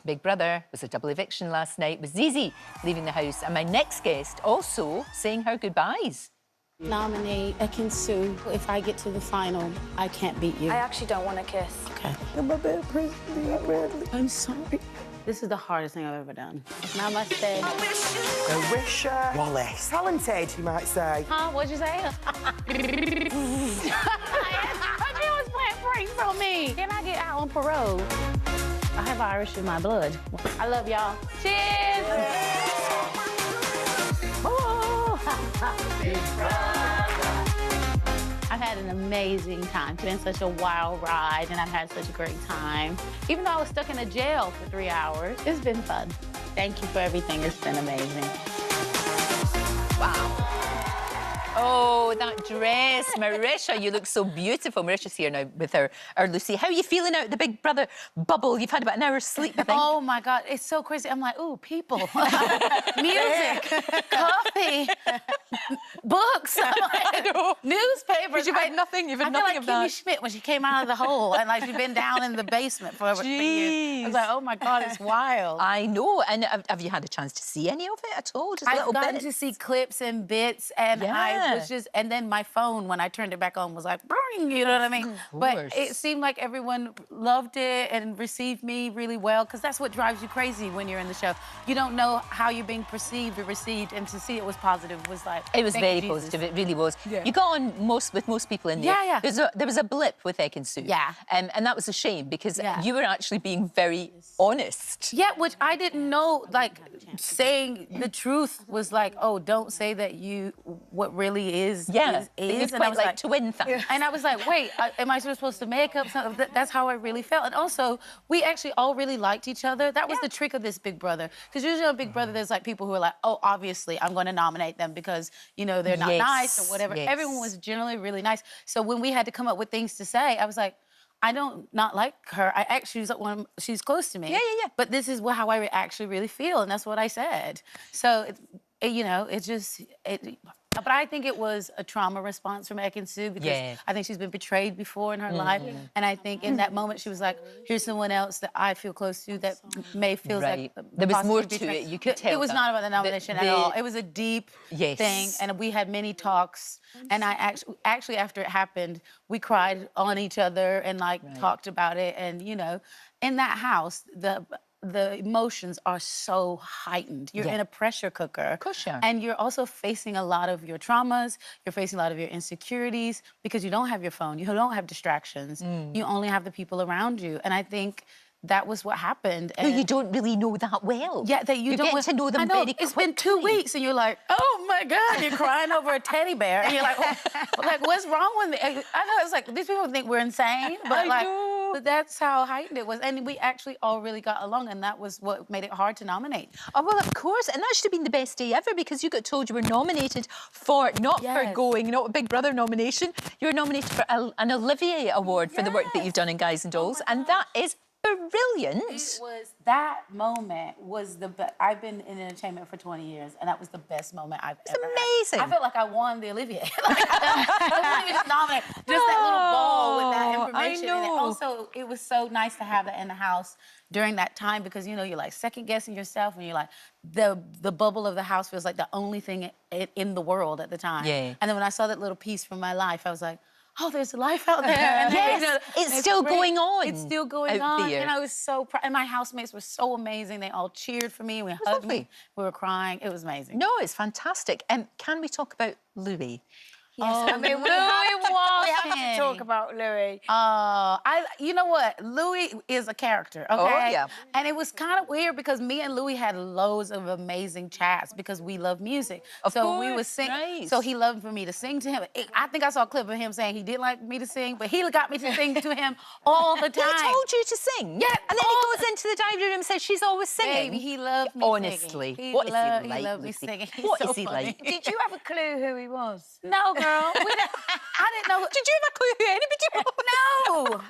Big Brother was a double eviction last night with Zizi leaving the house, and my next guest also saying her goodbyes. Nominate Ekin-Su. If I get to the final, I can't beat you. I actually don't want to kiss. Okay. I'm a bad person, Bradley. I'm sorry. This is the hardest thing I've ever done. Namaste. Marisha. Wallace. Talented, you might say. Huh? What'd you say? She was playing pranks on me. Can I get out on parole? I have Irish in my blood. I love y'all. Cheers! Oh. I've had an amazing time. It's been such a wild ride, and I've had such a great time. Even though I was stuck in a jail for 3 hours, it's been fun. Thank you for everything. It's been amazing. Wow. Oh, that dress. Marisha, you look so beautiful. Marisha's here now with our Lucy. How are you feeling out the Big Brother bubble? You've had about an hour's sleep, I think. Oh, my God. It's so crazy. I'm like, ooh, people. Music. Coffee. Books. I'm like, newspapers. You've had nothing. You've had nothing of that. I feel like Kimmy Schmidt when she came out of the hole and, like, she'd been down in the basement for over 3 years. I was like, oh, my God, it's wild. I know. And have you had a chance to see any of it at all? Just a little bit? I've gotten to see clips and bits, and I was just... And then my phone, when I turned it back on, was like, bring, you know what I mean? But it seemed like everyone loved it and received me really well, because that's what drives you crazy when you're in the show. You don't know how you're being perceived or received, and to see it was positive was like, it was very positive. It really was. Yeah. You got on with most people in there. Yeah, yeah. There was a blip with Ekin-Su. Yeah. And that was a shame, because you were actually being very honest. Yeah, which I didn't know, like, saying the truth was like, oh, don't say that what really is. Yeah, is. And I was like to win things. And I was like, wait, am I supposed to make up something? That's how I really felt. And also, we actually all really liked each other. That was the trick of this Big Brother. Because usually on Big Brother, there's like people who are like, oh, obviously, I'm going to nominate them because, you know, they're not nice or whatever. Yes. Everyone was generally really nice. So when we had to come up with things to say, I was like, I don't not like her. I actually, she's close to me. Yeah. But this is how I actually really feel, and that's what I said. So, you know, but I think it was a trauma response from Ekin-Su, because I think she's been betrayed before in her life. And I think in that moment she was like, here's someone else that I feel close to that may feel like there was more to it, you could tell. It was not about the nomination at all. It was a deep thing, and we had many talks. And I actually after it happened, we cried on each other and like talked about it. And, you know, in that house, the emotions are so heightened. You're in a pressure cooker. Of course you are. And you're also facing a lot of your traumas. You're facing a lot of your insecurities because you don't have your phone. You don't have distractions. You only have the people around you. And I think that was what happened. And you don't really know that well. Yeah, that you don't get to know them very quickly. It's been 2 weeks, and you're like, oh my God, you're crying over a teddy bear, and you're like, oh, like, what's wrong with me? I know it's like these people think we're insane, but but that's how heightened it was, and we actually all really got along, and that was what made it hard to nominate. Oh well, of course, and that should have been the best day ever, because you got told you were nominated for not a Big Brother nomination. You were nominated for an Olivier Award for the work that you've done in Guys and Dolls, and that is brilliant. It was, that moment was the best. I've been in entertainment for 20 years, and that was the best moment I've ever had. Amazing. I felt like I won the Olivier. I wasn't even nominated. Just that little ball with that information. I know. And also, it was so nice to have that in the house during that time, because, you know, you're like second guessing yourself, and you're like, the bubble of the house feels like the only thing in the world at the time. Yeah. And then when I saw that little piece from my life, I was like, oh, there's life out there. And it's still going on. It's still going on. And I was so proud. And my housemates were so amazing. They all cheered for me. We hugged me. We were crying. It was amazing. No, it's fantastic. Can we talk about Louis? Yes, I mean, we have to talk about Louis. You know what? Louis is a character, okay? Oh, yeah. And it was kind of weird because me and Louis had loads of amazing chats because we love music. Of course, we would sing. nice. So he loved for me to sing to him. I think I saw a clip of him saying he didn't like me to sing, but he got me to sing to him all the time. He told you to sing? Yeah. And then he goes into the dining room and says she's always singing? Baby, he loved me Honestly. singing. What is he like, He loved me Lucy? singing. What He's is so he funny. like? Did you have a clue who he was? No, girl. I didn't know. Did you have a clue who anybody was? No.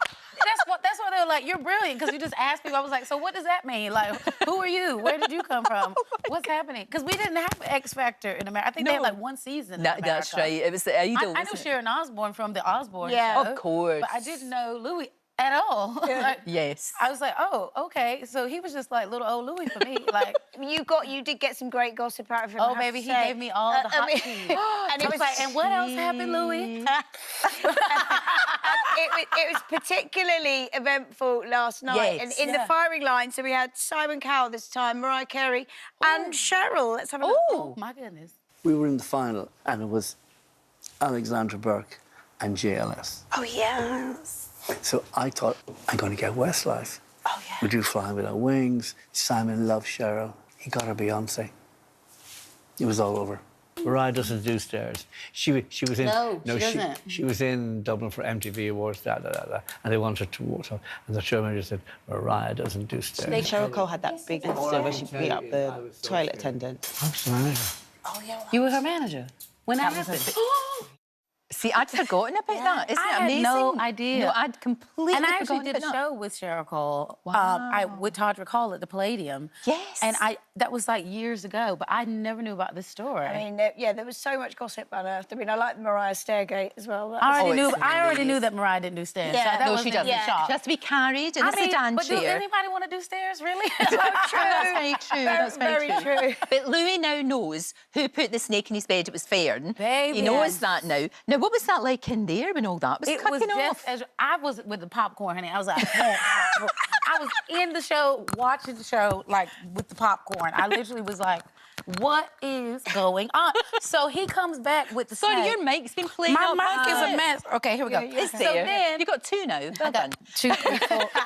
That's why they were like, you're brilliant, because you just asked people. I was like, so what does that mean? Like, who are you? Where did you come from? What's happening? Because we didn't have X Factor in America. I think they had like one season in America. That's right. It was the Idol, I knew Sharon Osbourne from the Osbourne show. show. Of course. But I didn't know Louis. at all. Like, Yes. I was like, oh, okay. So he was just like little old Louis for me. Like, You did get some great gossip out of him. oh, baby, he gave me all the hot tea. And I was like, and what else happened, Louis? It was particularly eventful last night. Yes. And in the firing line, so we had Simon Cowell this time, Mariah Carey, and Cheryl. Let's have a look. Oh, my goodness. We were in the final, and it was Alexandra Burke and JLS. Oh, yes. So I thought, I'm going to get Westlife. Oh, yeah. We do Flying Without Wings. Simon loved Cheryl. He got her Beyonce. It was all over. Mariah doesn't do stairs. She was in... No, she doesn't. She was in Dublin for MTV Awards, and they wanted to walk on. And the show manager said, Mariah doesn't do stairs. Cheryl Cole had that big incident where she beat up the toilet attendant. I was the manager. Oh, yeah. You were her manager when that happened. See, I'd forgotten about that. Isn't it amazing? I had no idea. No, I'd completely And I actually forgotten did a about that. show with Cheryl Cole, Wow. with Todrick Hall at the Palladium. Yes. And that was like years ago, but I never knew about this story. I mean, yeah, there was so much gossip unearthed. I mean, I like Mariah Stairgate as well. I already it's knew that Mariah didn't do stairs. Yeah. So that No, wasn't she doesn't. a shock. She has to be carried in a sedan but do chair. anybody want to do stairs, really? So true. That's very true. That's very, Very true. But Louis now knows who put the snake in his bed. It was Fern. Baby. He knows that now. Now, what was that like in there when all that was It was kicking just off? as I was with the popcorn, honey. I was like, I was in the show, watching the show, like with the popcorn. I literally was like, what is going on? So he comes back with the Sorry, snake. your mic's been playing My up. mic is a mess. Okay, here we go. It's So there. then You've got two now. Well I done. got 2, 3,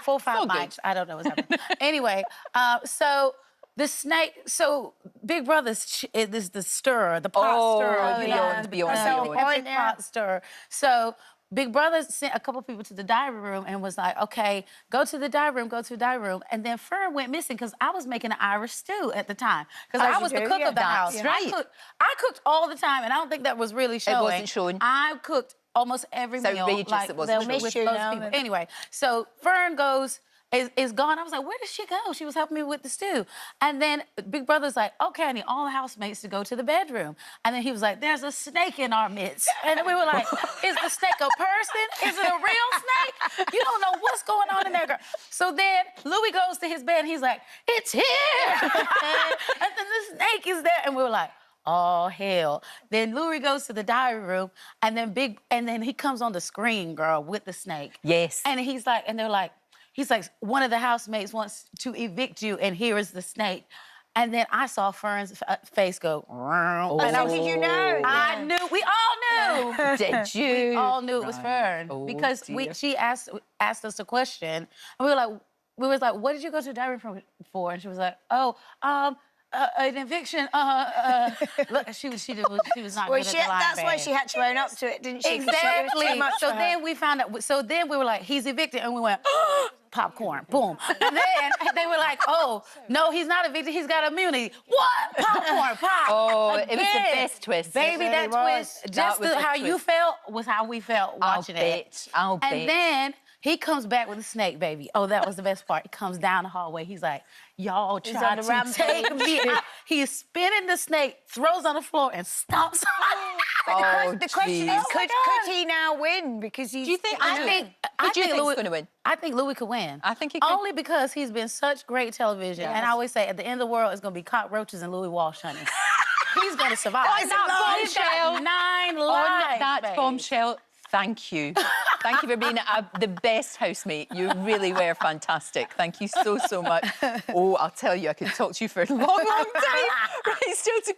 4, 5 all good. mics. I don't know what's happening. Anyway, so the snake. So Big Brother's is the stir, the pot stir. beyond, beyond, the beyond. epic pot stir. So Big Brother sent a couple people to the diary room and was like, okay, go to the diary room, go to the diary room. And then Fern went missing because I was making an Irish stew at the time. Because I was the cook of the house. That's right. I cooked all the time, and I don't think that was really showing. It wasn't showing. I cooked almost every It's meal. outrageous Like, it wasn't with showing. those people. Anyway, so Fern is gone. I was like, where did she go? She was helping me with the stew. And then Big Brother's like, okay, I need all the housemates to go to the bedroom. And then he was like, there's a snake in our midst. And we were like, is the snake a person? Is it a real snake? You don't know what's going on in there, girl. So then Louis goes to his bed and he's like, it's here. And then the snake is there. And we were like, oh, hell. Then Louis goes to the diary room, and then he comes on the screen, girl, with the snake. Yes. And they're like, one of the housemates wants to evict you, and here is the snake. And then I saw Fern's face go, And how did you know? I knew, we all knew. Did you? We all knew it was Fern. Oh, because dear. she asked us a question, and we was like, what did you go to the diary room for? And she was like, an eviction. Look, she was not Well, good at the line, that's why babe. she had to own up to it, didn't she? 'Cause it was Exactly. too much So for her. then we found out. So then we were like, he's evicted, and we went, popcorn, boom. And then they were like, oh no, he's not evicted. He's got immunity. What? Popcorn, pop. Oh, it was the Again. best twist. Baby, It that really was. twist, That just was a how you twist. felt was how we felt watching it. I'll bet. And then he comes back with a snake, baby. Oh, that was the best part. He comes down the hallway. He's like, y'all on tried a to rampage. take me out. He is spinning the snake, throws on the floor, and stomps. The question is, geez. could he now win? Because he's... Do you think? I think Who do you think Louis is going to win? I think Louis could win. I think he could. Only because he's been such great television. Yes. And I always say, at the end of the world, it's going to be cockroaches and Louis Walsh, honey. He's going to survive. On that He's got bombshell. 9 On lives, that babe. bombshell, thank you. Thank you for being the best housemate. You really were fantastic. Thank you so, so much. Oh, I'll tell you, I could talk to you for a long, long time. Right, still to come.